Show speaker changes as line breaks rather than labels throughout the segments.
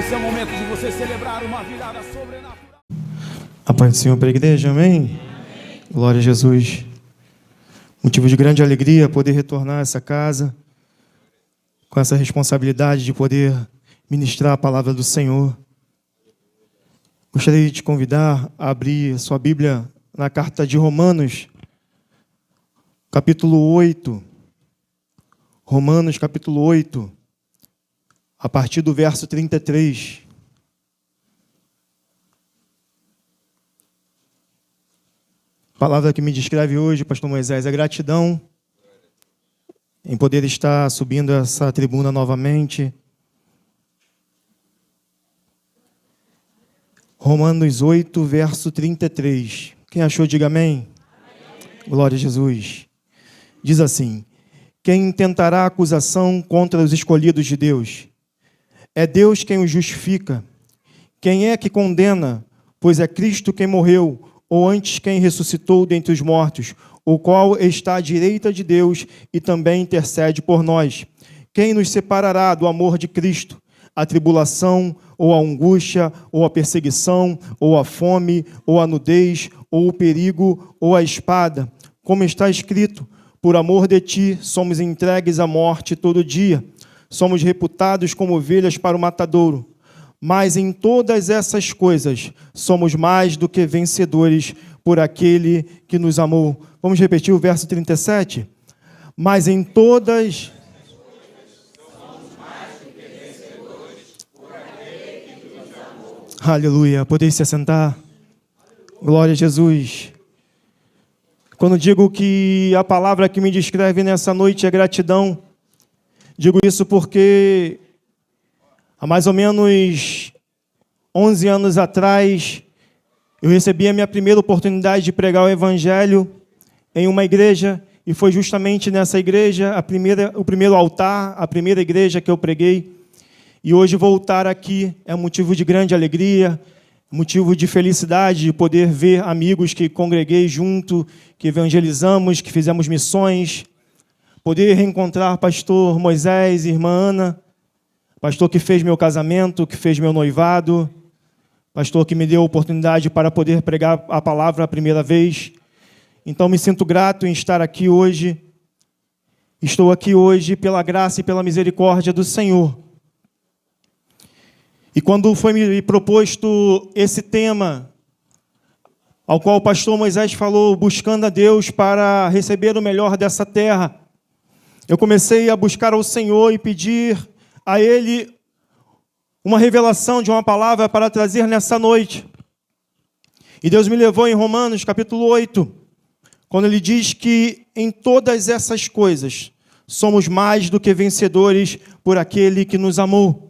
Esse é o momento de você celebrar uma virada sobrenatural.
A paz do Senhor para a igreja, amém? Glória a Jesus. Motivo de grande alegria poder retornar a essa casa com essa responsabilidade de poder ministrar a palavra do Senhor. Gostaria de te convidar a abrir a sua Bíblia na carta de Romanos, capítulo 8. Romanos, capítulo 8, a partir do verso 33. A palavra que me descreve hoje, pastor Moisés, é gratidão em poder estar subindo essa tribuna novamente. Romanos 8, verso 33. Quem achou, diga amém. Amém. Glória a Jesus. Diz assim: quem intentará acusação contra os escolhidos de Deus? É Deus quem os justifica. Quem é que condena? Pois é Cristo quem morreu, ou antes quem ressuscitou dentre os mortos, o qual está à direita de Deus e também intercede por nós. Quem nos separará do amor de Cristo? A tribulação, ou a angústia, ou a perseguição, ou a fome, ou a nudez, ou o perigo, ou a espada. Como está escrito: por amor de ti somos entregues à morte todo dia. Somos reputados como ovelhas para o matadouro. Mas em todas essas coisas somos mais do que vencedores por aquele que nos amou. Vamos repetir o verso 37? Mas em todas... Aleluia. Podeis se assentar? Glória a Jesus. Quando digo que a palavra que me descreve nessa noite é gratidão, digo isso porque há mais ou menos 11 anos atrás eu recebi a minha primeira oportunidade de pregar o Evangelho em uma igreja, e foi justamente nessa igreja o primeiro altar, a primeira igreja que eu preguei. E hoje voltar aqui é motivo de grande alegria, motivo de felicidade de poder ver amigos que congreguei junto, que evangelizamos, que fizemos missões, poder reencontrar pastor Moisés e irmã Ana, pastor que fez meu casamento, que fez meu noivado, pastor que me deu a oportunidade para poder pregar a palavra a primeira vez. Então me sinto grato em estar aqui hoje. Estou aqui hoje pela graça e pela misericórdia do Senhor. E quando foi me proposto esse tema, ao qual o pastor Moisés falou, buscando a Deus para receber o melhor dessa terra, eu comecei a buscar ao Senhor e pedir a Ele uma revelação de uma palavra para trazer nessa noite. E Deus me levou em Romanos, capítulo 8, quando Ele diz que em todas essas coisas somos mais do que vencedores por aquele que nos amou.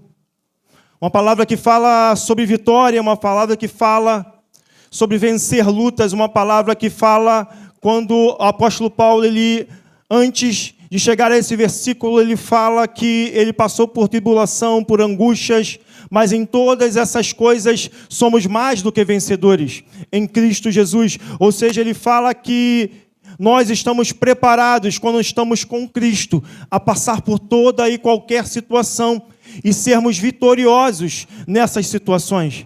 Uma palavra que fala sobre vitória, uma palavra que fala sobre vencer lutas, uma palavra que fala quando o apóstolo Paulo, antes de chegar a esse versículo, ele fala que ele passou por tribulação, por angústias, mas em todas essas coisas somos mais do que vencedores em Cristo Jesus. Ou seja, ele fala que nós estamos preparados, quando estamos com Cristo, a passar por toda e qualquer situação e sermos vitoriosos nessas situações.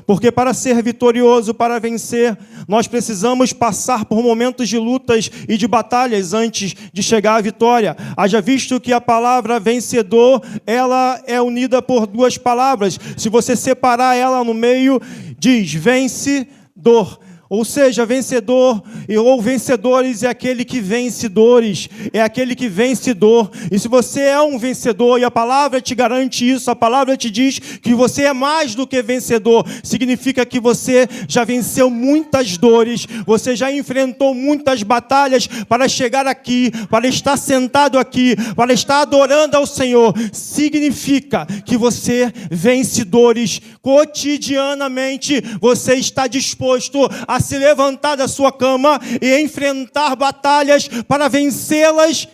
Porque para ser vitorioso, para vencer, nós precisamos passar por momentos de lutas e de batalhas antes de chegar à vitória. Haja visto que a palavra vencedor, ela é unida por duas palavras. Se você separar ela no meio, diz vencedor. Ou seja, vencedor ou vencedores é aquele que vence dores, é aquele que vence dor. E se você é um vencedor, e a palavra te garante isso, a palavra te diz que você é mais do que vencedor, significa que você já venceu muitas dores, você já enfrentou muitas batalhas para chegar aqui, para estar sentado aqui, para estar adorando ao Senhor. Significa que você vence dores cotidianamente, você está disposto a se levantar da sua cama e enfrentar batalhas para vencê-las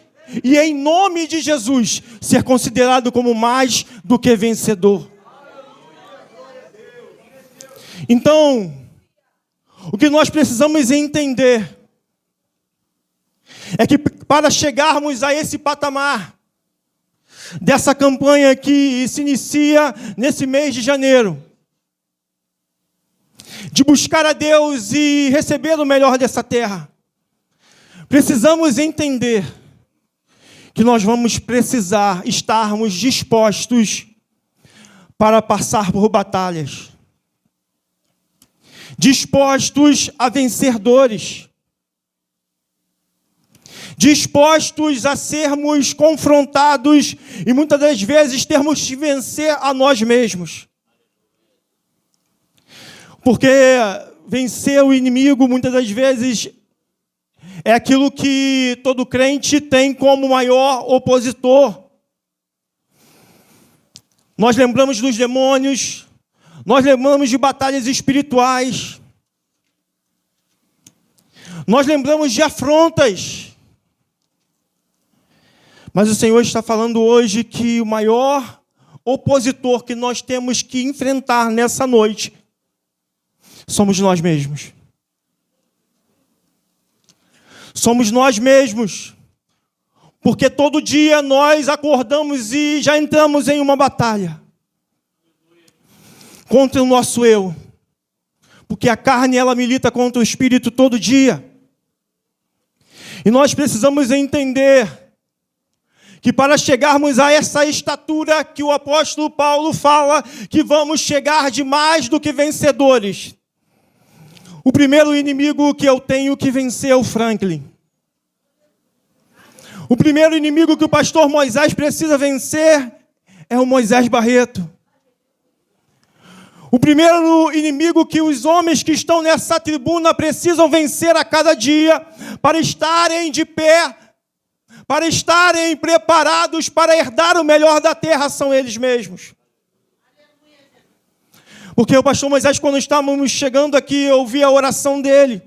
e, em nome de Jesus, ser considerado como mais do que vencedor. Então, o que nós precisamos entender é que para chegarmos a esse patamar, dessa campanha que se inicia nesse mês de janeiro, de buscar a Deus e receber o melhor dessa terra, precisamos entender que nós vamos precisar estarmos dispostos para passar por batalhas, dispostos a vencer dores, dispostos a sermos confrontados e muitas das vezes termos que vencer a nós mesmos. Porque vencer o inimigo muitas das vezes é aquilo que todo crente tem como maior opositor. Nós lembramos dos demônios, nós lembramos de batalhas espirituais, nós lembramos de afrontas. Mas o Senhor está falando hoje que o maior opositor que nós temos que enfrentar nessa noite somos nós mesmos. Somos nós mesmos. Porque todo dia nós acordamos e já entramos em uma batalha contra o nosso eu. Porque a carne, ela milita contra o espírito todo dia. E nós precisamos entender que para chegarmos a essa estatura que o apóstolo Paulo fala, que vamos chegar de mais do que vencedores. O primeiro inimigo que eu tenho que vencer é o Franklin. O primeiro inimigo que o pastor Moisés precisa vencer é o Moisés Barreto. O primeiro inimigo que os homens que estão nessa tribuna precisam vencer a cada dia para estarem de pé, para estarem preparados para herdar o melhor da terra, são eles mesmos. Porque o pastor Moisés, quando estávamos chegando aqui, eu ouvi a oração dele.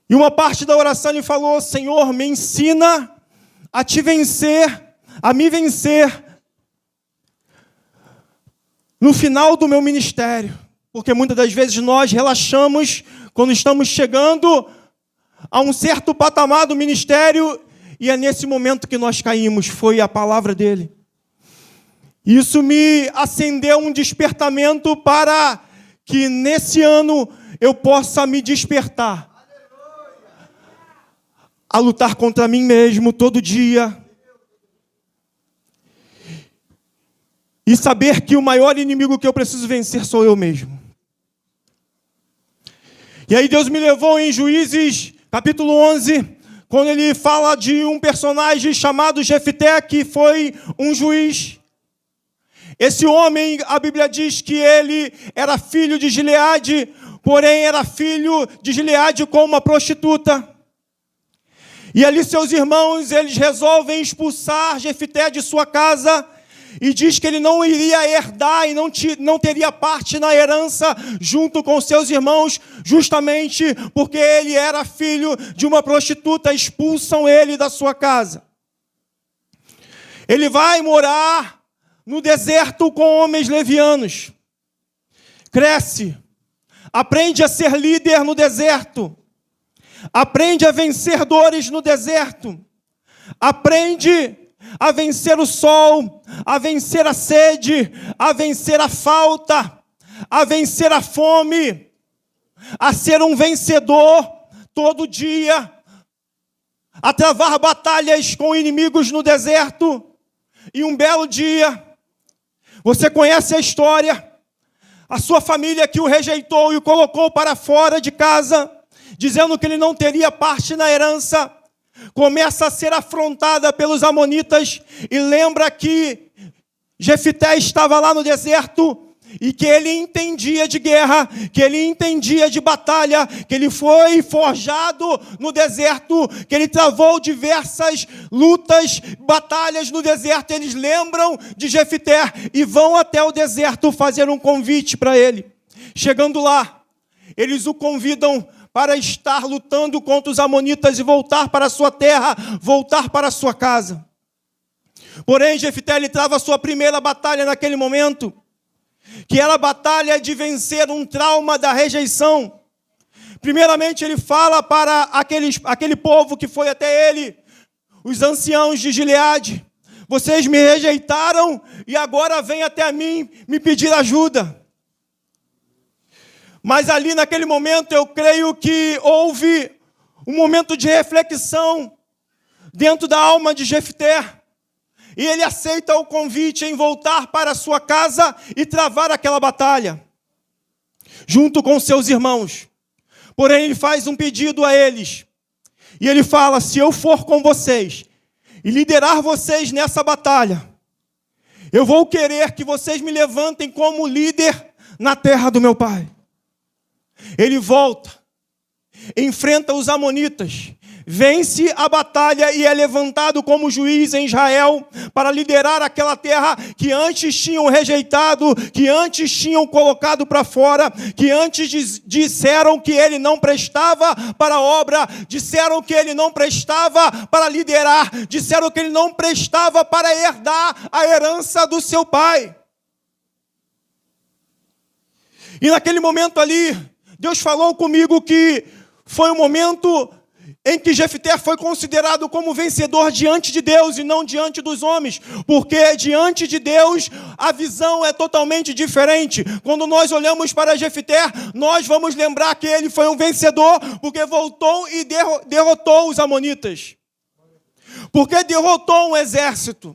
E uma parte da oração ele falou: Senhor, me ensina a te vencer, a me vencer no final do meu ministério. Porque muitas das vezes nós relaxamos quando estamos chegando a um certo patamar do ministério, e é nesse momento que nós caímos. Foi a palavra dele. Isso me acendeu um despertamento para que nesse ano eu possa me despertar a lutar contra mim mesmo todo dia e saber que o maior inimigo que eu preciso vencer sou eu mesmo. E aí Deus me levou em Juízes capítulo 11, quando ele fala de um personagem chamado Jefté, que foi um juiz. Esse homem, a Bíblia diz que ele era filho de Gileade, porém era filho de Gileade com uma prostituta. E ali seus irmãos, eles resolvem expulsar Jefté de sua casa e diz que ele não iria herdar e não teria parte na herança junto com seus irmãos, justamente porque ele era filho de uma prostituta. Expulsam ele da sua casa. Ele vai morar no deserto com homens levianos. Cresce, aprende a ser líder no deserto, aprende a vencer dores no deserto, aprende a vencer o sol, a vencer a sede, a vencer a falta, a vencer a fome, a ser um vencedor todo dia, a travar batalhas com inimigos no deserto. E um belo dia, você conhece a história, a sua família que o rejeitou e o colocou para fora de casa, dizendo que ele não teria parte na herança, começa a ser afrontada pelos amonitas e lembra que Jefté estava lá no deserto e que ele entendia de guerra, que ele entendia de batalha, que ele foi forjado no deserto, que ele travou diversas lutas, batalhas no deserto. Eles lembram de Jefté e vão até o deserto fazer um convite para ele. Chegando lá, eles o convidam para estar lutando contra os amonitas e voltar para a sua terra, voltar para a sua casa. Porém, Jefté, ele trava a sua primeira batalha naquele momento, que era a batalha de vencer um trauma da rejeição. Primeiramente, ele fala para aquele povo que foi até ele, os anciãos de Gileade, Vocês me rejeitaram e agora vêm até mim me pedir ajuda. Mas ali naquele momento eu creio que houve um momento de reflexão dentro da alma de Jefté. E ele aceita o convite em voltar para sua casa e travar aquela batalha, junto com seus irmãos. Porém, ele faz um pedido a eles. E ele fala: se eu for com vocês e liderar vocês nessa batalha, eu vou querer que vocês me levantem como líder na terra do meu pai. Ele volta, enfrenta os amonitas, vence a batalha e é levantado como juiz em Israel para liderar aquela terra que antes tinham rejeitado, que antes tinham colocado para fora, que antes disseram que ele não prestava para a obra, disseram que ele não prestava para liderar, disseram que ele não prestava para herdar a herança do seu pai. E naquele momento ali, Deus falou comigo que foi um momento em que Jefté foi considerado como vencedor diante de Deus e não diante dos homens, porque diante de Deus a visão é totalmente diferente. Quando nós olhamos para Jefté, nós vamos lembrar que ele foi um vencedor, porque voltou e derrotou os amonitas, porque derrotou um exército.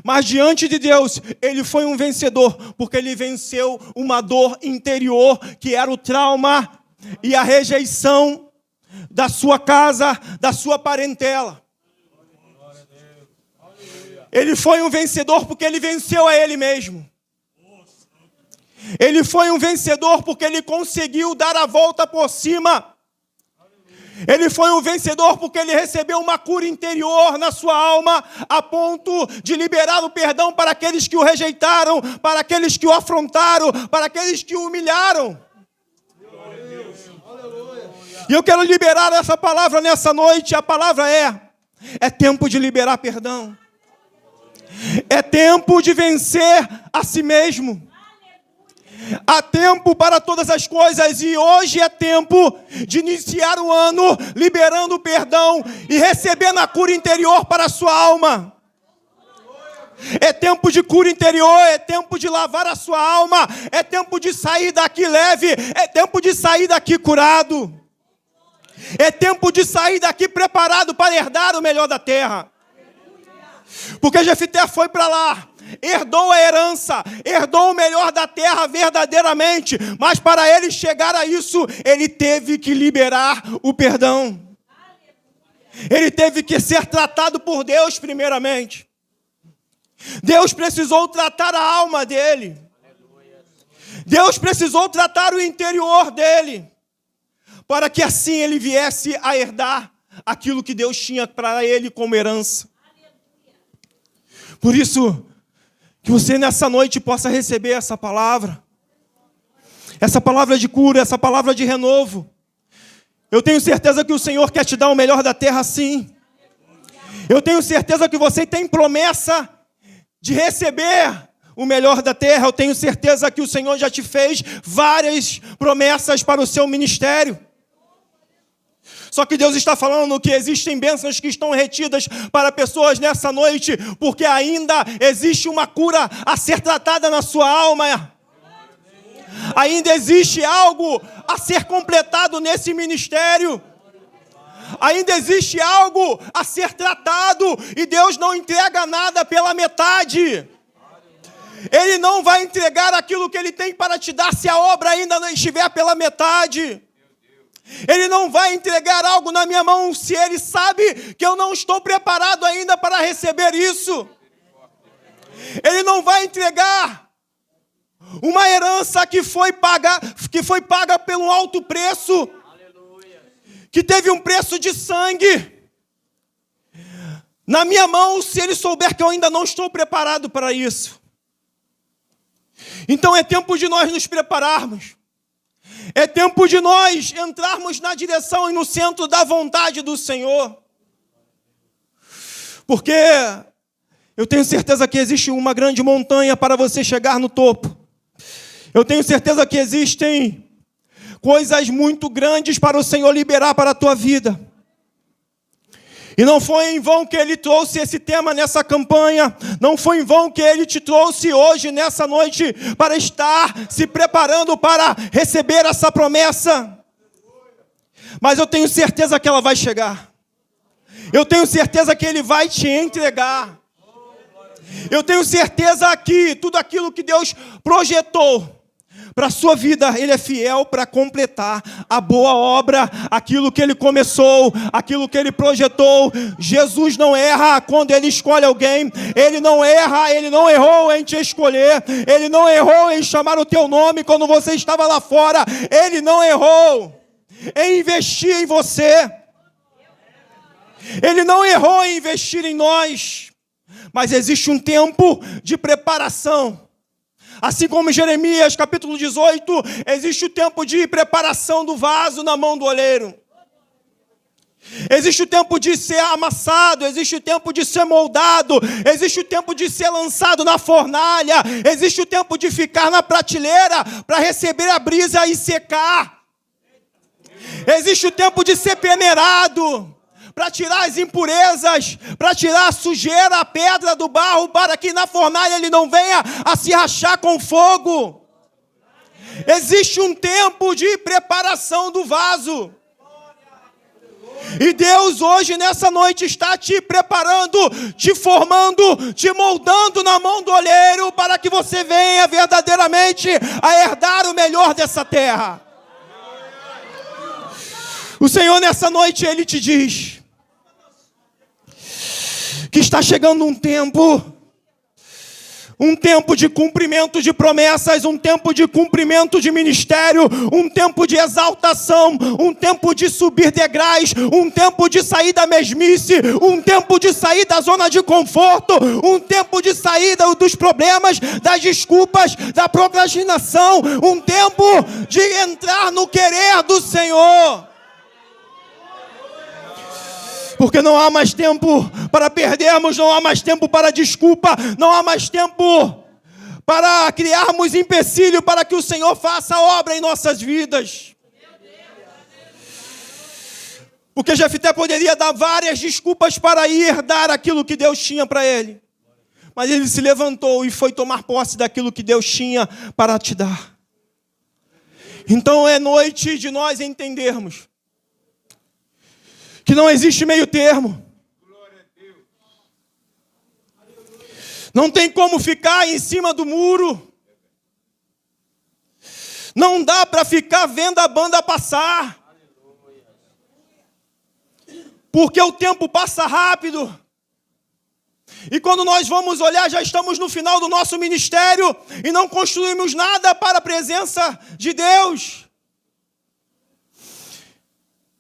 Mas diante de Deus, ele foi um vencedor, porque ele venceu uma dor interior, que era o trauma e a rejeição da sua casa, da sua parentela. Ele foi um vencedor porque ele venceu a ele mesmo. Ele foi um vencedor porque ele conseguiu dar a volta por cima. Ele foi um vencedor porque ele recebeu uma cura interior na sua alma, a ponto de liberar o perdão para aqueles que o rejeitaram, para aqueles que o afrontaram, para aqueles que o humilharam. E eu quero liberar essa palavra nessa noite. A palavra é tempo de liberar perdão. É tempo de vencer a si mesmo. Há tempo para todas as coisas e hoje é tempo de iniciar o ano liberando perdão e recebendo a cura interior para a sua alma. É tempo de cura interior, é tempo de lavar a sua alma, é tempo de sair daqui leve, é tempo de sair daqui curado. É tempo de sair daqui preparado para herdar o melhor da terra. Porque Jefté foi para lá, herdou a herança, herdou o melhor da terra verdadeiramente, mas para ele chegar a isso, ele teve que liberar o perdão. Ele teve que ser tratado por Deus primeiramente. Deus precisou tratar a alma dele. Deus precisou tratar o interior dele, para que assim ele viesse a herdar aquilo que Deus tinha para ele como herança. Por isso, que você nessa noite possa receber essa palavra de cura, essa palavra de renovo. Eu tenho certeza que o Senhor quer te dar o melhor da terra, sim. Eu tenho certeza que você tem promessa de receber o melhor da terra. Eu tenho certeza que o Senhor já te fez várias promessas para o seu ministério. Só que Deus está falando que existem bênçãos que estão retidas para pessoas nessa noite, porque ainda existe uma cura a ser tratada na sua alma. Ainda existe algo a ser completado nesse ministério. Ainda existe algo a ser tratado e Deus não entrega nada pela metade. Ele não vai entregar aquilo que Ele tem para te dar se a obra ainda não estiver pela metade. Ele não vai entregar algo na minha mão se Ele sabe que eu não estou preparado ainda para receber isso. Ele não vai entregar uma herança que foi paga pelo alto preço, que teve um preço de sangue, na minha mão se Ele souber que eu ainda não estou preparado para isso. Então é tempo de nós nos prepararmos. É tempo de nós entrarmos na direção e no centro da vontade do Senhor. Porque eu tenho certeza que existe uma grande montanha para você chegar no topo. Eu tenho certeza que existem coisas muito grandes para o Senhor liberar para a tua vida. E não foi em vão que Ele trouxe esse tema nessa campanha, não foi em vão que Ele te trouxe hoje, nessa noite, para estar se preparando para receber essa promessa. Mas eu tenho certeza que ela vai chegar. Eu tenho certeza que Ele vai te entregar. Eu tenho certeza que tudo aquilo que Deus projetou para a sua vida, Ele é fiel para completar a boa obra, aquilo que Ele começou, aquilo que Ele projetou. Jesus não erra quando Ele escolhe alguém, Ele não erra, Ele não errou em te escolher, Ele não errou em chamar o teu nome quando você estava lá fora, Ele não errou em investir em você, Ele não errou em investir em nós, mas existe um tempo de preparação. Assim como em Jeremias capítulo 18, existe o tempo de preparação do vaso na mão do oleiro. Existe o tempo de ser amassado, existe o tempo de ser moldado, existe o tempo de ser lançado na fornalha, existe o tempo de ficar na prateleira para receber a brisa e secar. Existe o tempo de ser peneirado, para tirar as impurezas, para tirar a sujeira, a pedra do barro, para que na fornalha ele não venha a se rachar com fogo. Existe um tempo de preparação do vaso. E Deus hoje, nessa noite, está te preparando, te formando, te moldando na mão do olheiro, para que você venha verdadeiramente a herdar o melhor dessa terra. O Senhor, nessa noite, Ele te diz que está chegando um tempo de cumprimento de promessas, um tempo de cumprimento de ministério, um tempo de exaltação, um tempo de subir degraus, um tempo de sair da mesmice, um tempo de sair da zona de conforto, um tempo de sair dos problemas, das desculpas, da procrastinação, um tempo de entrar no querer do Senhor. Porque não há mais tempo para perdermos, não há mais tempo para desculpa, não há mais tempo para criarmos empecilho para que o Senhor faça a obra em nossas vidas. Porque Jefté poderia dar várias desculpas para ir dar aquilo que Deus tinha para ele. Mas ele se levantou e foi tomar posse daquilo que Deus tinha para te dar. Então é noite de nós entendermos que não existe meio termo. Não tem como ficar em cima do muro. Não dá para ficar vendo a banda passar. Porque o tempo passa rápido. E quando nós vamos olhar, já estamos no final do nosso ministério e não construímos nada para a presença de Deus.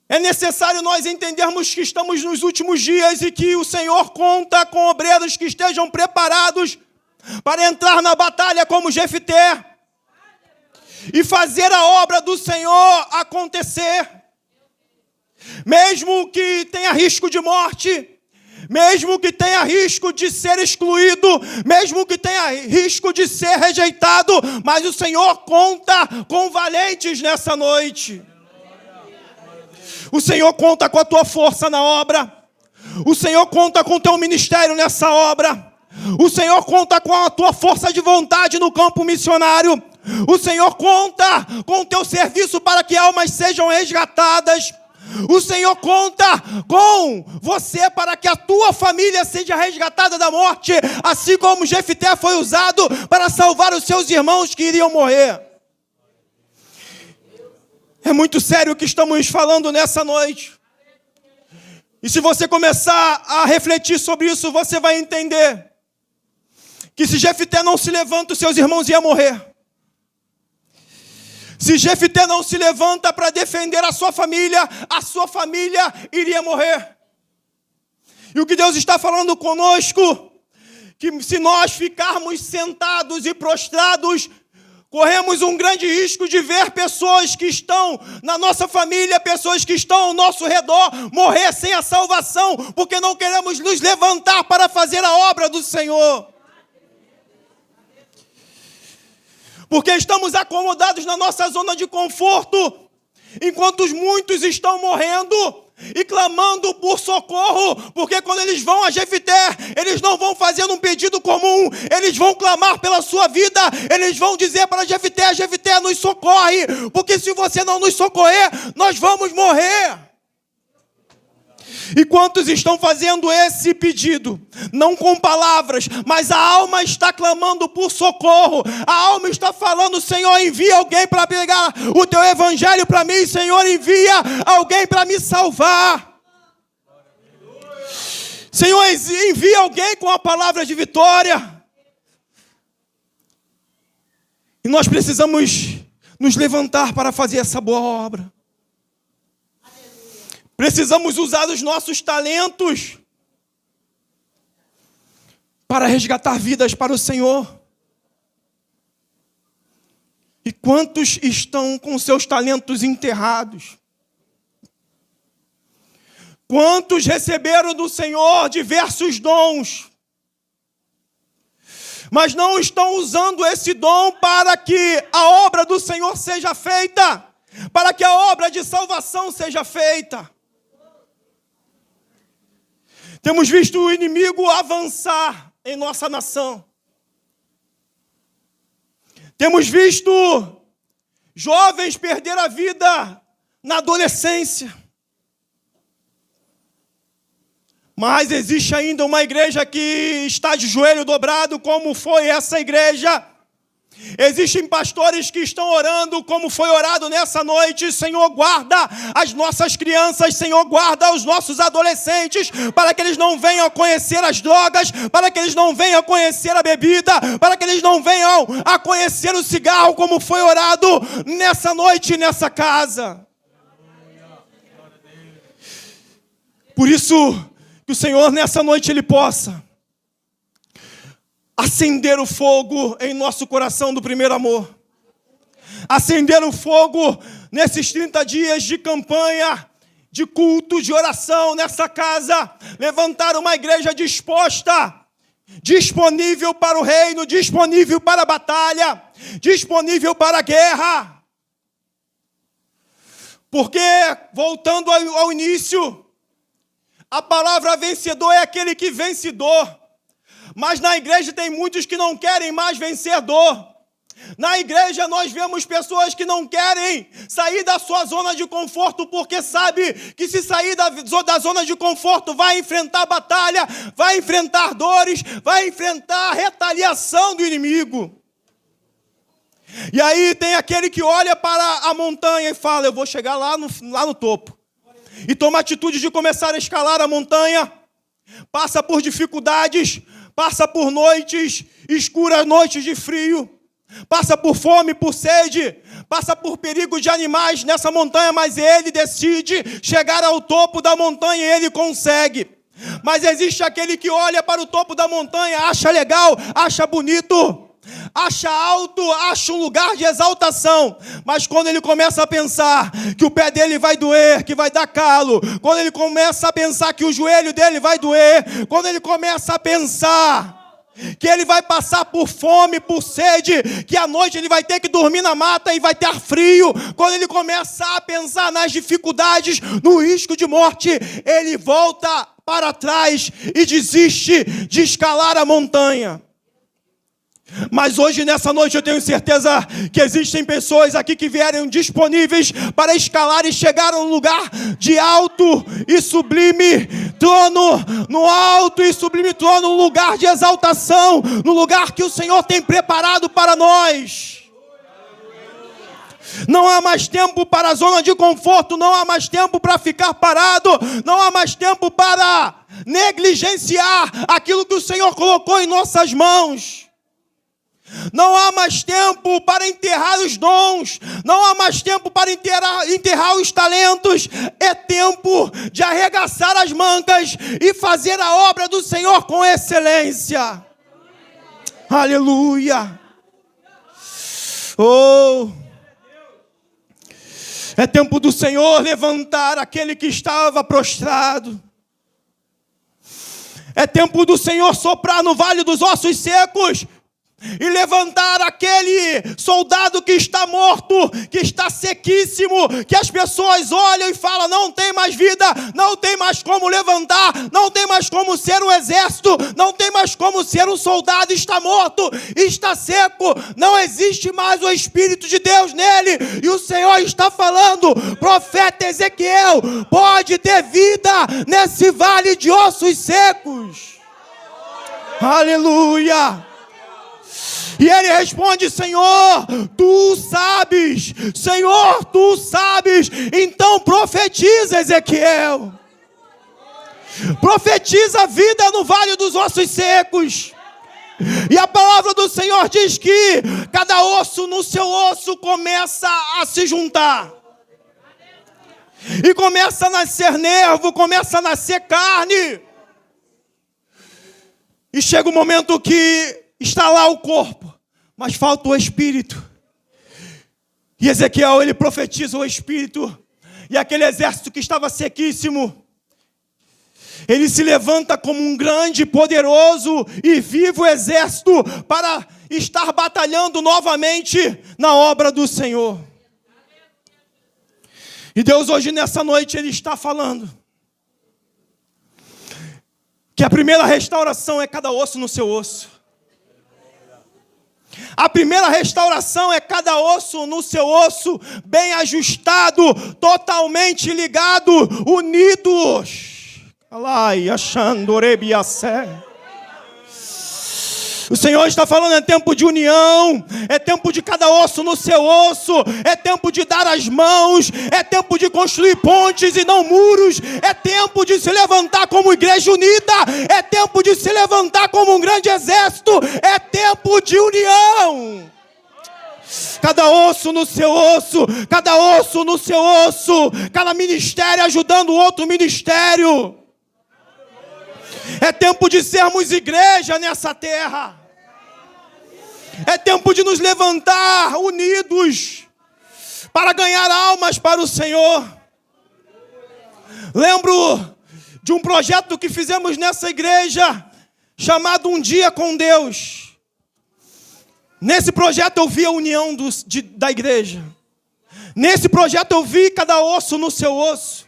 É necessário nós entendermos que estamos nos últimos dias e que o Senhor conta com obreiros que estejam preparados para entrar na batalha como Jefté e fazer a obra do Senhor acontecer. Mesmo que tenha risco de morte, mesmo que tenha risco de ser excluído, mesmo que tenha risco de ser rejeitado, mas o Senhor conta com valentes nessa noite. O Senhor conta com a tua força na obra. O Senhor conta com o teu ministério nessa obra. O Senhor conta com a tua força de vontade no campo missionário. O Senhor conta com o teu serviço para que almas sejam resgatadas. O Senhor conta com você para que a tua família seja resgatada da morte, assim como Jefté foi usado para salvar os seus irmãos que iriam morrer. É muito sério o que estamos falando nessa noite. E se você começar a refletir sobre isso, você vai entender que se Jefté não se levanta, os seus irmãos iam morrer. Se Jefté não se levanta para defender a sua família iria morrer. E o que Deus está falando conosco, que se nós ficarmos sentados e prostrados, corremos um grande risco de ver pessoas que estão na nossa família, pessoas que estão ao nosso redor, morrer sem a salvação, porque não queremos nos levantar para fazer a obra do Senhor. Porque estamos acomodados na nossa zona de conforto, enquanto muitos estão morrendo e clamando por socorro, porque quando eles vão a Jefté, eles não vão fazendo um pedido comum, eles vão clamar pela sua vida, eles vão dizer para Jefté: Jefté, nos socorre, porque se você não nos socorrer, nós vamos morrer. E quantos estão fazendo esse pedido? Não com palavras, mas a alma está clamando por socorro. A alma está falando: Senhor, envia alguém para pregar o teu evangelho para mim. Senhor, envia alguém para me salvar. Senhor, envia alguém com a palavra de vitória. E nós precisamos nos levantar para fazer essa boa obra. Precisamos usar os nossos talentos para resgatar vidas para o Senhor. E quantos estão com seus talentos enterrados? Quantos receberam do Senhor diversos dons, mas não estão usando esse dom para que a obra do Senhor seja feita, para que a obra de salvação seja feita? Temos visto o inimigo avançar em nossa nação. Temos visto jovens perder a vida na adolescência. Mas existe ainda uma igreja que está de joelho dobrado, como foi essa igreja. Existem pastores que estão orando como foi orado nessa noite. Senhor, guarda as nossas crianças, Senhor, guarda os nossos adolescentes, para que eles não venham a conhecer as drogas, para que eles não venham a conhecer a bebida, para que eles não venham a conhecer o cigarro, como foi orado nessa noite, nessa casa. Por isso, que o Senhor nessa noite Ele possa acender o fogo em nosso coração do primeiro amor. Acender o fogo nesses 30 dias de campanha, de culto, de oração nessa casa. Levantar uma igreja disposta, disponível para o reino, disponível para a batalha, disponível para a guerra. Porque, voltando ao início, a palavra vencedor é aquele que vence dor. Mas na igreja tem muitos que não querem mais vencer dor. Na igreja nós vemos pessoas que não querem sair da sua zona de conforto, porque sabe que se sair da zona de conforto vai enfrentar batalha, vai enfrentar dores, vai enfrentar a retaliação do inimigo. E aí tem aquele que olha para a montanha e fala: eu vou chegar lá no topo. E toma a atitude de começar a escalar a montanha, passa por dificuldades, passa por noites escuras, noites de frio, passa por fome, por sede, passa por perigo de animais nessa montanha, mas ele decide chegar ao topo da montanha e ele consegue. Mas existe aquele que olha para o topo da montanha, acha legal, acha bonito, acha alto, acha um lugar de exaltação, mas quando ele começa a pensar que o pé dele vai doer, que vai dar calo, quando ele começa a pensar que o joelho dele vai doer, quando ele começa a pensar que ele vai passar por fome, por sede, que à noite ele vai ter que dormir na mata e vai ter frio, quando ele começa a pensar nas dificuldades, no risco de morte, ele volta para trás e desiste de escalar a montanha. Mas hoje, nessa noite, eu tenho certeza que existem pessoas aqui que vieram disponíveis para escalar e chegar a um lugar de alto e sublime trono, no alto e sublime trono, um lugar de exaltação, no lugar que o Senhor tem preparado para nós. Não há mais tempo para a zona de conforto, não há mais tempo para ficar parado, não há mais tempo para negligenciar aquilo que o Senhor colocou em nossas mãos. Não há mais tempo para enterrar os dons, não há mais tempo para enterrar os talentos. É tempo de arregaçar as mangas e fazer a obra do Senhor com excelência. Aleluia! Oh! É tempo do Senhor levantar aquele que estava prostrado. É tempo do Senhor soprar no vale dos ossos secos e levantar aquele soldado que está morto, que está sequíssimo, que as pessoas olham e falam: não tem mais vida, não tem mais como levantar, não tem mais como ser um exército, não tem mais como ser um soldado, está morto, está seco, não existe mais o Espírito de Deus nele. E o Senhor está falando: profeta Ezequiel, pode ter vida nesse vale de ossos secos. Aleluia! E ele responde: Senhor, tu sabes. Senhor, tu sabes. Então profetiza, Ezequiel. Profetiza a vida no vale dos ossos secos. E a palavra do Senhor diz que cada osso no seu osso começa a se juntar. E começa a nascer nervo, começa a nascer carne. E chega um momento que está lá o corpo, mas falta o espírito. E Ezequiel, ele profetiza o espírito. E aquele exército que estava sequíssimo, ele se levanta como um grande, poderoso e vivo exército para estar batalhando novamente na obra do Senhor. E Deus hoje nessa noite, ele está falando que a primeira restauração é cada osso no seu osso. A primeira restauração é cada osso no seu osso, bem ajustado, totalmente ligado, unidos. O Senhor está falando: é tempo de união, é tempo de cada osso no seu osso, é tempo de dar as mãos, é tempo de construir pontes e não muros, é tempo de se levantar como igreja unida, é tempo de se levantar como um grande exército, é tempo de união. Cada osso no seu osso, cada osso no seu osso, cada ministério ajudando o outro ministério. É tempo de sermos igreja nessa terra. É tempo de nos levantar unidos para ganhar almas para o Senhor. Lembro de um projeto que fizemos nessa igreja, chamado Um Dia com Deus. Nesse projeto eu vi a união da igreja. Nesse projeto eu vi cada osso no seu osso.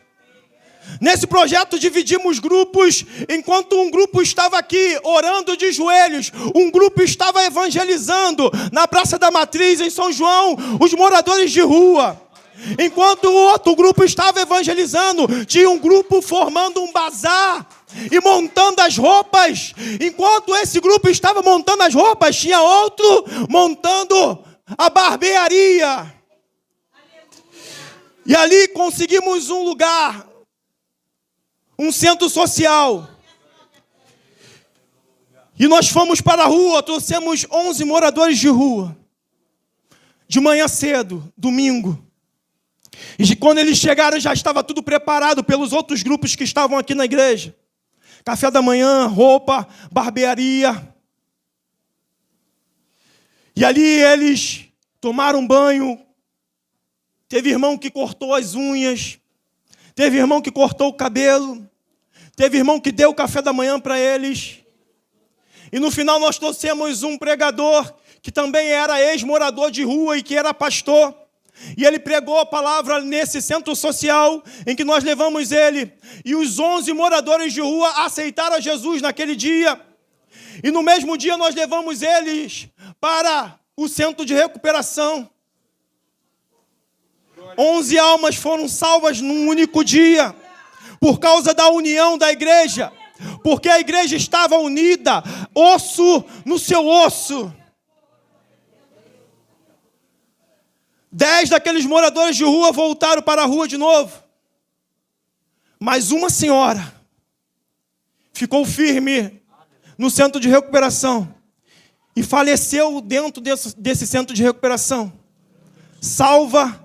Nesse projeto dividimos grupos, enquanto um grupo estava aqui orando de joelhos, um grupo estava evangelizando na Praça da Matriz, em São João, os moradores de rua. Enquanto o outro grupo estava evangelizando, tinha um grupo formando um bazar e montando as roupas. Enquanto esse grupo estava montando as roupas, tinha outro montando a barbearia. E ali conseguimos um lugar, um centro social. E nós fomos para a rua, trouxemos 11 moradores de rua. De manhã cedo, domingo. E quando eles chegaram, já estava tudo preparado pelos outros grupos que estavam aqui na igreja. Café da manhã, roupa, barbearia. E ali eles tomaram banho. Teve irmão que cortou as unhas. Teve irmão que cortou o cabelo. Teve irmão que deu o café da manhã para eles. E no final nós trouxemos um pregador que também era ex-morador de rua e que era pastor. E ele pregou a palavra nesse centro social em que nós levamos ele. E os 11 moradores de rua aceitaram a Jesus naquele dia. E no mesmo dia nós levamos eles para o centro de recuperação. 11 almas foram salvas num único dia, por causa da união da igreja, porque a igreja estava unida, osso no seu osso. 10 daqueles moradores de rua voltaram para a rua de novo, mas uma senhora ficou firme no centro de recuperação e faleceu dentro desse centro de recuperação, salva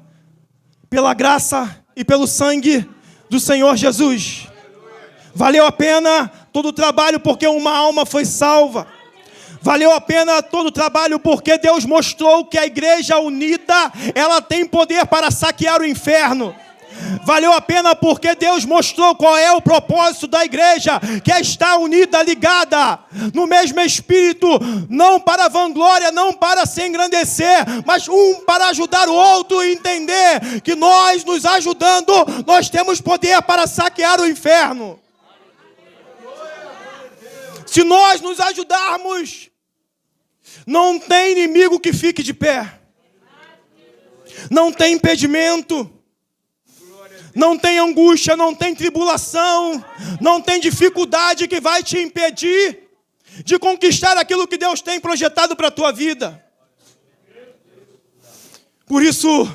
pela graça e pelo sangue do Senhor Jesus. Valeu a pena todo o trabalho porque uma alma foi salva. Valeu a pena todo o trabalho porque Deus mostrou que a igreja unida, ela tem poder para saquear o inferno. Valeu a pena porque Deus mostrou qual é o propósito da igreja, que é estar unida, ligada, no mesmo espírito, não para vanglória, não para se engrandecer, mas um para ajudar o outro e entender que nós nos ajudando, nós temos poder para saquear o inferno. Se nós nos ajudarmos, não tem inimigo que fique de pé. Não tem impedimento. Não tem angústia, não tem tribulação, não tem dificuldade que vai te impedir de conquistar aquilo que Deus tem projetado para a tua vida. Por isso,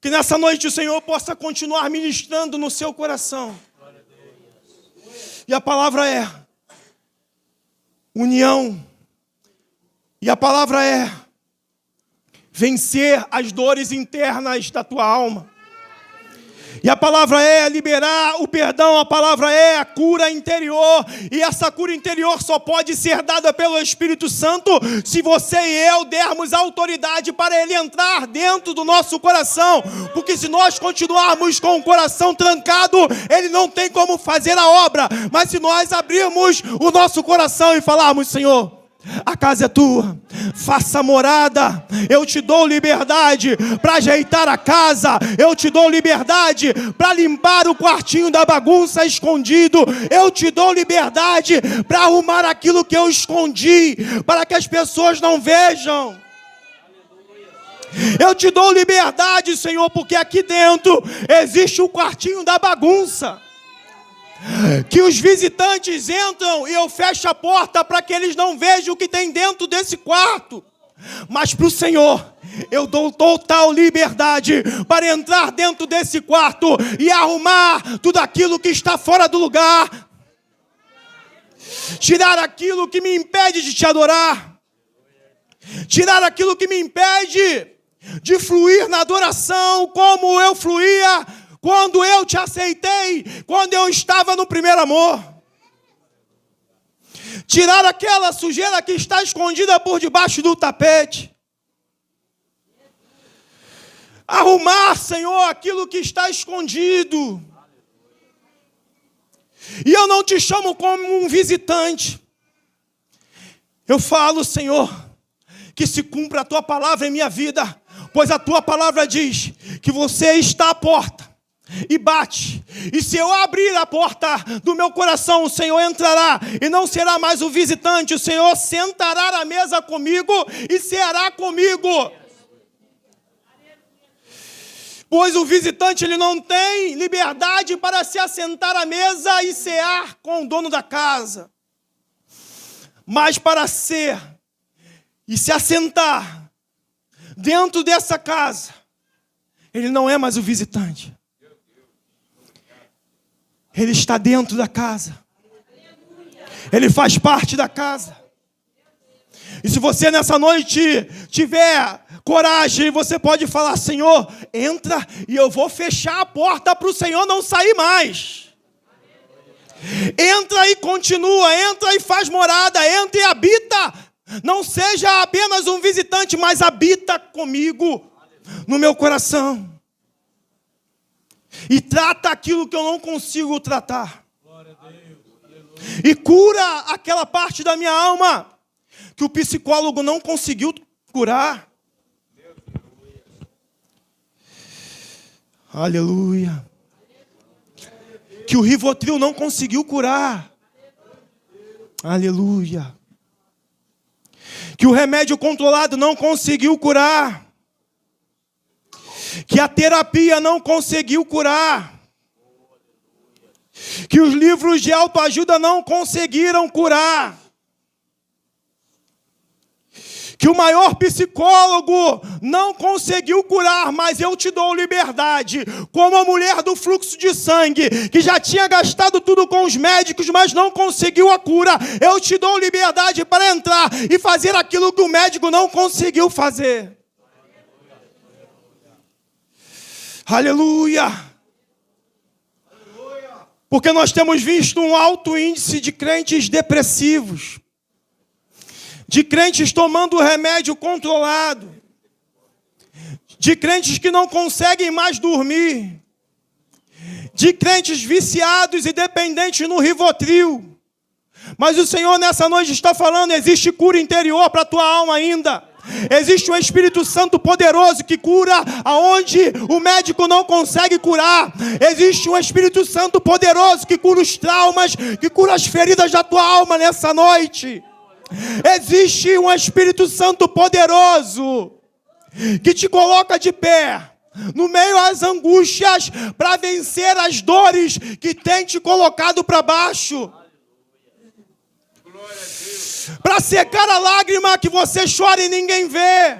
que nessa noite o Senhor possa continuar ministrando no seu coração. E a palavra é união. E a palavra é vencer as dores internas da tua alma. E a palavra é liberar o perdão, a palavra é a cura interior. E essa cura interior só pode ser dada pelo Espírito Santo se você e eu dermos autoridade para ele entrar dentro do nosso coração. Porque se nós continuarmos com o coração trancado, ele não tem como fazer a obra. Mas se nós abrirmos o nosso coração e falarmos: Senhor, a casa é tua, faça morada, eu te dou liberdade para ajeitar a casa, eu te dou liberdade para limpar o quartinho da bagunça escondido, eu te dou liberdade para arrumar aquilo que eu escondi, para que as pessoas não vejam. Eu te dou liberdade, Senhor, porque aqui dentro existe o quartinho da bagunça. Que os visitantes entram e eu fecho a porta para que eles não vejam o que tem dentro desse quarto. Mas para o Senhor, eu dou total liberdade para entrar dentro desse quarto e arrumar tudo aquilo que está fora do lugar. Tirar aquilo que me impede de te adorar. Tirar aquilo que me impede de fluir na adoração como eu fluía quando eu te aceitei, quando eu estava no primeiro amor. Tirar aquela sujeira que está escondida por debaixo do tapete. Arrumar, Senhor, aquilo que está escondido. E eu não te chamo como um visitante. Eu falo, Senhor, que se cumpra a tua palavra em minha vida, pois a tua palavra diz que você está à porta e bate, e se eu abrir a porta do meu coração, o Senhor entrará, e não será mais o visitante, o Senhor sentará à mesa comigo e ceará comigo. Pois o visitante ele não tem liberdade para se assentar à mesa e cear com o dono da casa, mas para ser e se assentar dentro dessa casa, ele não é mais o visitante. Ele está dentro da casa. Ele faz parte da casa. E se você nessa noite tiver coragem, você pode falar: Senhor, entra e eu vou fechar a porta para o Senhor não sair mais. Entra e continua, entra e faz morada, entra e habita. Não seja apenas um visitante, mas habita comigo no meu coração. E trata aquilo que eu não consigo tratar. E cura aquela parte da minha alma que o psicólogo não conseguiu curar. Aleluia. Que o Rivotril não conseguiu curar. Aleluia. Que o remédio controlado não conseguiu curar. Que a terapia não conseguiu curar. Que os livros de autoajuda não conseguiram curar. Que o maior psicólogo não conseguiu curar, mas eu te dou liberdade, como a mulher do fluxo de sangue, que já tinha gastado tudo com os médicos, mas não conseguiu a cura. Eu te dou liberdade para entrar e fazer aquilo que o médico não conseguiu fazer. Aleluia! Porque nós temos visto um alto índice de crentes depressivos, de crentes tomando remédio controlado, de crentes que não conseguem mais dormir, de crentes viciados e dependentes no Rivotril. Mas o Senhor nessa noite está falando, existe cura interior para a tua alma ainda. Existe um Espírito Santo poderoso que cura aonde o médico não consegue curar. Existe um Espírito Santo poderoso que cura os traumas, que cura as feridas da tua alma nessa noite. Existe um Espírito Santo poderoso que te coloca de pé no meio das angústias para vencer as dores que tem te colocado para baixo. Para secar a lágrima que você chora e ninguém vê.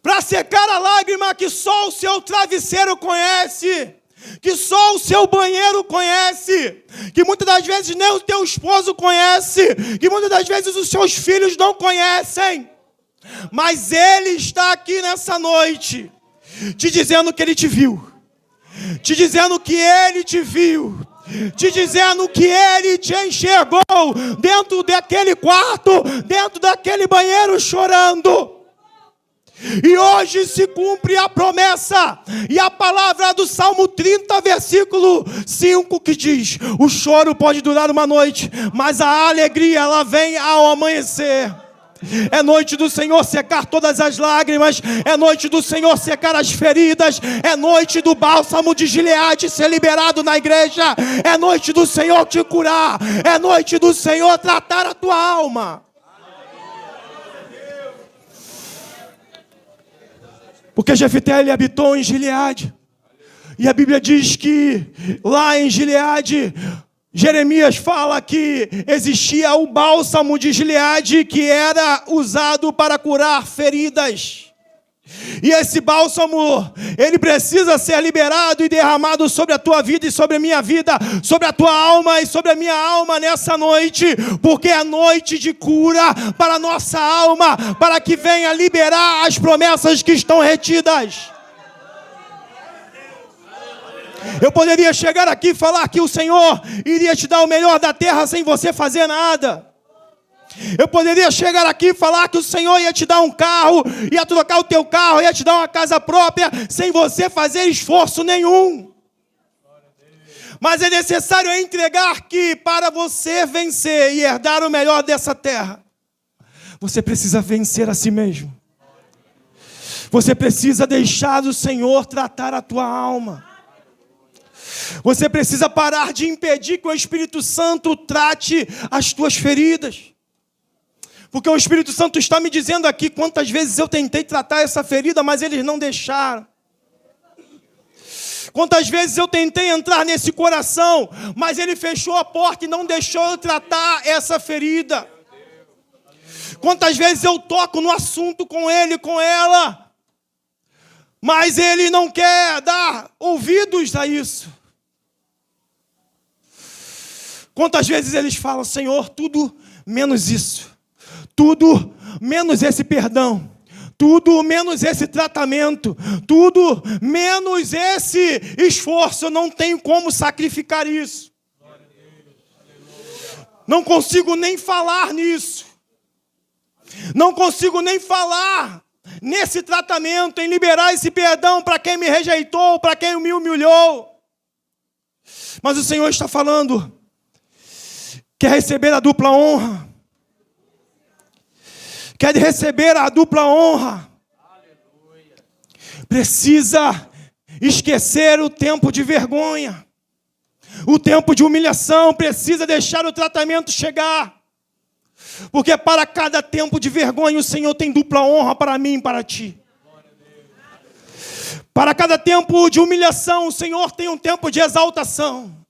Para secar a lágrima que só o seu travesseiro conhece. Que só o seu banheiro conhece. Que muitas das vezes nem o teu esposo conhece. Que muitas das vezes os seus filhos não conhecem. Mas Ele está aqui nessa noite, te dizendo que Ele te viu. Te dizendo que Ele te viu. Te dizendo que Ele te enxergou dentro daquele quarto, dentro daquele banheiro chorando. E hoje se cumpre a promessa e a palavra do Salmo 30, versículo 5, que diz: o choro pode durar uma noite, mas a alegria ela vem ao amanhecer. É noite do Senhor secar todas as lágrimas. É noite do Senhor secar as feridas. É noite do bálsamo de Gileade ser liberado na igreja. É noite do Senhor te curar. É noite do Senhor tratar a tua alma. Porque Jefté ele habitou em Gileade. E a Bíblia diz que lá em Gileade, Jeremias fala que existia o bálsamo de Gileade que era usado para curar feridas. E esse bálsamo, ele precisa ser liberado e derramado sobre a tua vida e sobre a minha vida, sobre a tua alma e sobre a minha alma nessa noite, porque é noite de cura para a nossa alma, para que venha liberar as promessas que estão retidas. Eu poderia chegar aqui e falar que o Senhor iria te dar o melhor da terra sem você fazer nada. Eu poderia chegar aqui e falar que o Senhor ia te dar um carro, ia trocar o teu carro, ia te dar uma casa própria, sem você fazer esforço nenhum. Mas é necessário entregar que para você vencer e herdar o melhor dessa terra, você precisa vencer a si mesmo. Você precisa deixar o Senhor tratar a tua alma. Você precisa parar de impedir que o Espírito Santo trate as tuas feridas. Porque o Espírito Santo está me dizendo aqui quantas vezes eu tentei tratar essa ferida, mas eles não deixaram. Quantas vezes eu tentei entrar nesse coração, mas ele fechou a porta e não deixou eu tratar essa ferida. Quantas vezes eu toco no assunto com ele, com ela, mas ele não quer dar ouvidos a isso. Quantas vezes eles falam: Senhor, tudo menos isso. Tudo menos esse perdão. Tudo menos esse tratamento. Tudo menos esse esforço. Eu não tenho como sacrificar isso. Não consigo nem falar nisso. Não consigo nem falar nesse tratamento, em liberar esse perdão para quem me rejeitou, para quem me humilhou. Mas o Senhor está falando: quer receber a dupla honra? Quer receber a dupla honra? Precisa esquecer o tempo de vergonha, o tempo de humilhação. Precisa deixar o tratamento chegar. Porque para cada tempo de vergonha o Senhor tem dupla honra para mim e para ti. Para cada tempo de humilhação o Senhor tem um tempo de exaltação.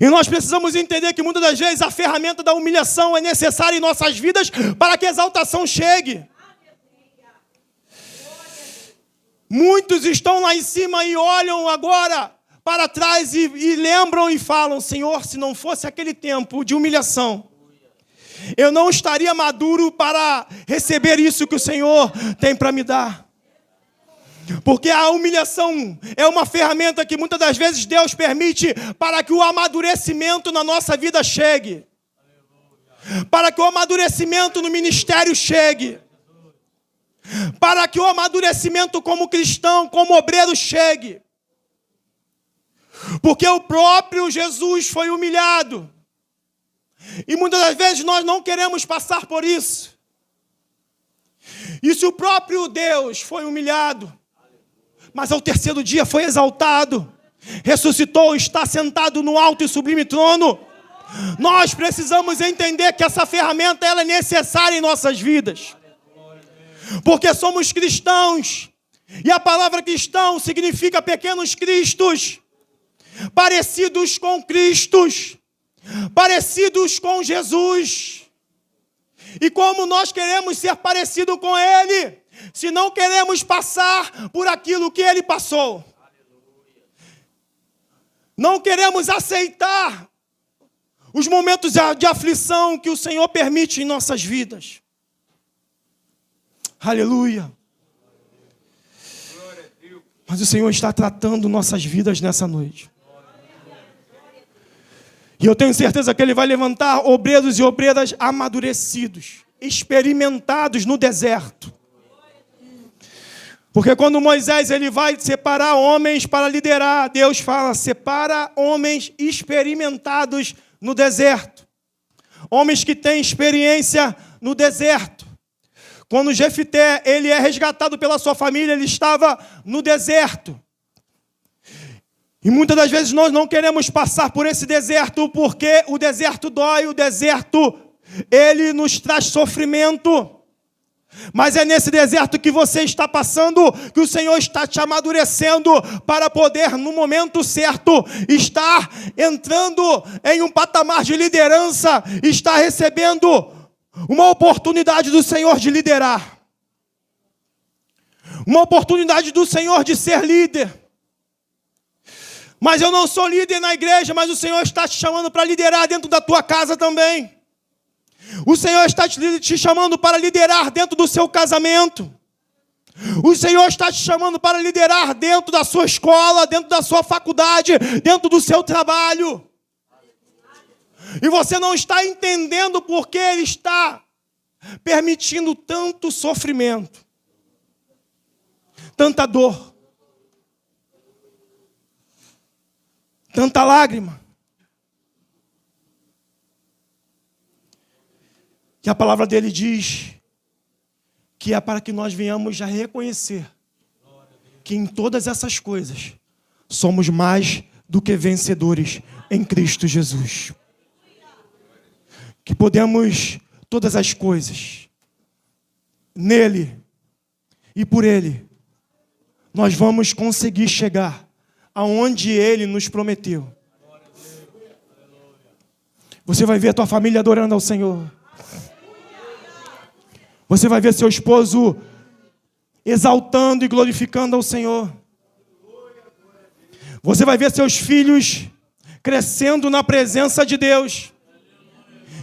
E nós precisamos entender que muitas das vezes a ferramenta da humilhação é necessária em nossas vidas para que a exaltação chegue. Muitos estão lá em cima e olham agora para trás e lembram e falam: Senhor, se não fosse aquele tempo de humilhação, eu não estaria maduro para receber isso que o Senhor tem para me dar. Porque a humilhação é uma ferramenta que muitas das vezes Deus permite para que o amadurecimento na nossa vida chegue. Para que o amadurecimento no ministério chegue. para que o amadurecimento como cristão, como obreiro chegue. Porque o próprio Jesus foi humilhado. E muitas das vezes nós não queremos passar por isso. E se o próprio Deus foi humilhado, mas ao terceiro dia foi exaltado, ressuscitou, está sentado no alto e sublime trono, nós precisamos entender que essa ferramenta ela é necessária em nossas vidas. Porque somos cristãos, e a palavra cristão significa pequenos cristos, parecidos com Cristos, parecidos com Jesus. E como nós queremos ser parecidos com Ele, se não queremos passar por aquilo que Ele passou? Não queremos aceitar os momentos de aflição que o Senhor permite em nossas vidas. Aleluia. Mas o Senhor está tratando nossas vidas nessa noite. E eu tenho certeza que Ele vai levantar obreiros e obreiras amadurecidos, experimentados no deserto. Porque quando Moisés ele vai separar homens para liderar, Deus fala, separa homens experimentados no deserto. Homens que têm experiência no deserto. Quando Jefté ele é resgatado pela sua família, ele estava no deserto. E muitas das vezes nós não queremos passar por esse deserto, porque o deserto dói, o deserto, ele nos traz sofrimento. Mas é nesse deserto que você está passando, que o Senhor está te amadurecendo, para poder, no momento certo, estar entrando em um patamar de liderança, estar recebendo uma oportunidade do Senhor de liderar. Uma oportunidade do Senhor de ser líder. Mas eu não sou líder na igreja, mas o Senhor está te chamando para liderar dentro da tua casa também. O Senhor está te chamando para liderar dentro do seu casamento. O Senhor está te chamando para liderar dentro da sua escola, dentro da sua faculdade, dentro do seu trabalho. E você não está entendendo por que Ele está permitindo tanto sofrimento, tanta dor, tanta lágrima. Que a palavra dele diz que é para que nós venhamos já reconhecer que em todas essas coisas somos mais do que vencedores em Cristo Jesus. Que podemos todas as coisas nele e por ele nós vamos conseguir chegar aonde Ele nos prometeu. Você vai ver a tua família adorando ao Senhor. Você vai ver seu esposo exaltando e glorificando ao Senhor. Você vai ver seus filhos crescendo na presença de Deus,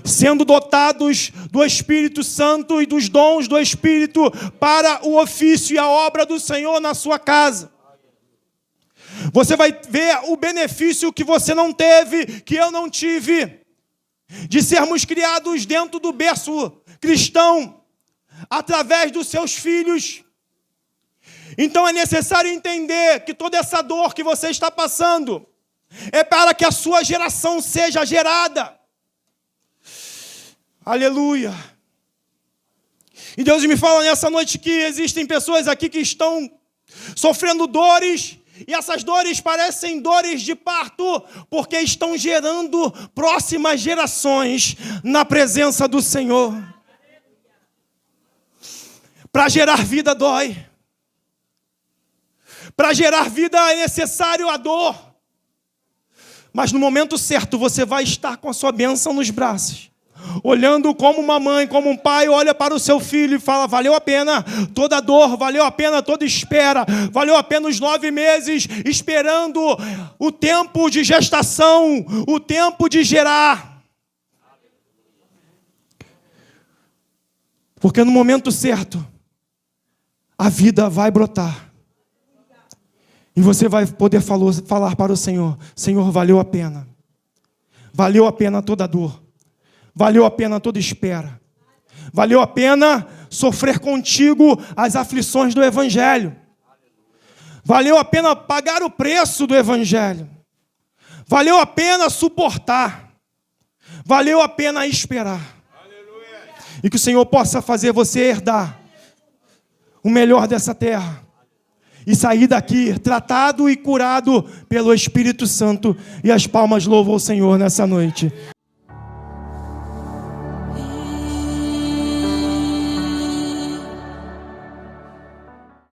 sendo dotados do Espírito Santo e dos dons do Espírito para o ofício e a obra do Senhor na sua casa. Você vai ver o benefício que você não teve, que eu não tive, de sermos criados dentro do berço cristão, através dos seus filhos. Então é necessário entender que toda essa dor que você está passando é para que a sua geração seja gerada. Aleluia. E Deus me fala nessa noite que existem pessoas aqui que estão sofrendo dores, e essas dores parecem dores de parto, porque estão gerando próximas gerações na presença do Senhor. Para gerar vida dói. Para gerar vida é necessário a dor. Mas no momento certo você vai estar com a sua bênção nos braços, olhando como uma mãe, como um pai olha para o seu filho e fala, valeu a pena toda a dor, valeu a pena toda espera, valeu a pena os 9 meses esperando o tempo de gestação, o tempo de gerar. Porque no momento certo, a vida vai brotar. E você vai poder falar para o Senhor, Senhor, valeu a pena. Valeu a pena toda a dor. Valeu a pena toda espera. Valeu a pena sofrer contigo as aflições do Evangelho. Valeu a pena pagar o preço do Evangelho. Valeu a pena suportar. Valeu a pena esperar. E que o Senhor possa fazer você herdar o melhor dessa terra. E sair daqui tratado e curado pelo Espírito Santo. E as palmas louvam o Senhor nessa noite.